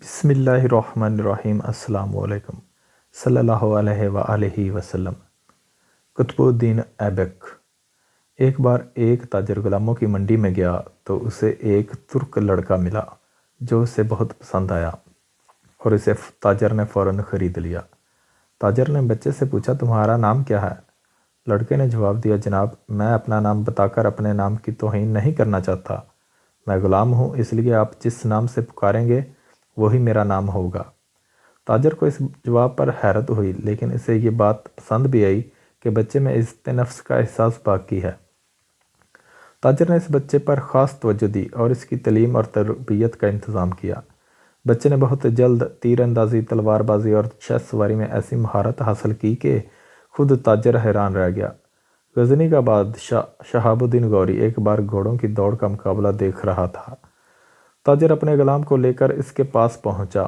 بسم اللہ الرحمن الرحیم۔ السلام علیکم صلی اللہ علیہ وآلہ وسلم۔ قطب الدین ایبک۔ ایک بار ایک تاجر غلاموں کی منڈی میں گیا تو اسے ایک ترک لڑکا ملا جو اسے بہت پسند آیا اور اسے تاجر نے فوراً خرید لیا۔ تاجر نے بچے سے پوچھا، تمہارا نام کیا ہے؟ لڑکے نے جواب دیا، جناب میں اپنا نام بتا کر اپنے نام کی توہین نہیں کرنا چاہتا، میں غلام ہوں، اس لیے آپ جس نام سے پکاریں گے وہی میرا نام ہوگا۔ تاجر کو اس جواب پر حیرت ہوئی، لیکن اسے یہ بات پسند بھی آئی کہ بچے میں عزت نفس کا احساس باقی ہے۔ تاجر نے اس بچے پر خاص توجہ دی اور اس کی تعلیم اور تربیت کا انتظام کیا۔ بچے نے بہت جلد تیر اندازی، تلوار بازی اور شہ سواری میں ایسی مہارت حاصل کی کہ خود تاجر حیران رہ گیا۔ غزنی کا بادشاہ شہاب الدین غوری ایک بار گھوڑوں کی دوڑ کا مقابلہ دیکھ رہا تھا۔ تاجر اپنے غلام کو لے کر اس کے پاس پہنچا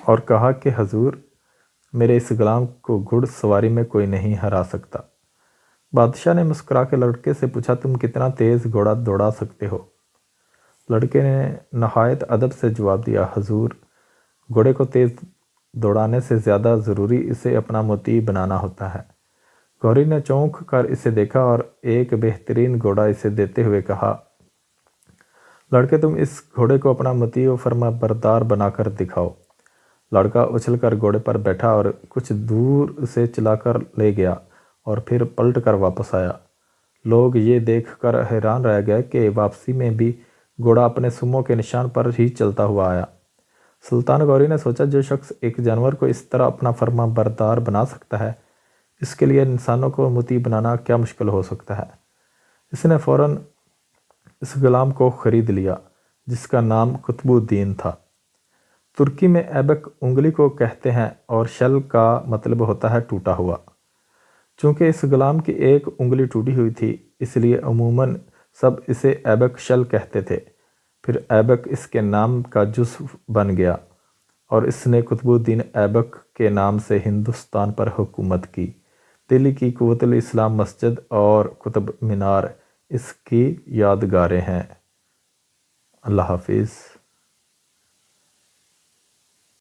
اور کہا کہ حضور، میرے اس غلام کو گھڑ سواری میں کوئی نہیں ہرا سکتا۔ بادشاہ نے مسکرا کے لڑکے سے پوچھا، تم کتنا تیز گھوڑا دوڑا سکتے ہو؟ لڑکے نے نہایت ادب سے جواب دیا، حضور، گھوڑے کو تیز دوڑانے سے زیادہ ضروری اسے اپنا مطیع بنانا ہوتا ہے۔ غوری نے چونک کر اسے دیکھا اور ایک بہترین گھوڑا اسے دیتے ہوئے کہا، لڑکے تم اس گھوڑے کو اپنا مطیع و فرما بردار بنا کر دکھاؤ۔ لڑکا اچھل کر گھوڑے پر بیٹھا اور کچھ دور اسے چلا کر لے گیا اور پھر پلٹ کر واپس آیا۔ لوگ یہ دیکھ کر حیران رہ گئے کہ واپسی میں بھی گھوڑا اپنے سموں کے نشان پر ہی چلتا ہوا آیا۔ سلطان غوری نے سوچا، جو شخص ایک جانور کو اس طرح اپنا فرما بردار بنا سکتا ہے، اس کے لیے انسانوں کو مطیع بنانا کیا مشکل ہو سکتا ہے۔ اس نے فوراً اس غلام کو خرید لیا جس کا نام قطب الدین تھا۔ ترکی میں ایبک انگلی کو کہتے ہیں اور شل کا مطلب ہوتا ہے ٹوٹا ہوا۔ چونکہ اس غلام کی ایک انگلی ٹوٹی ہوئی تھی، اس لیے عموماً سب اسے ایبک شل کہتے تھے۔ پھر ایبک اس کے نام کا جزو بن گیا اور اس نے قطب الدین ایبک کے نام سے ہندوستان پر حکومت کی۔ دلی کی قوت الاسلام مسجد اور قطب مینار اس کی یادگاریں ہیں۔ اللہ حافظ۔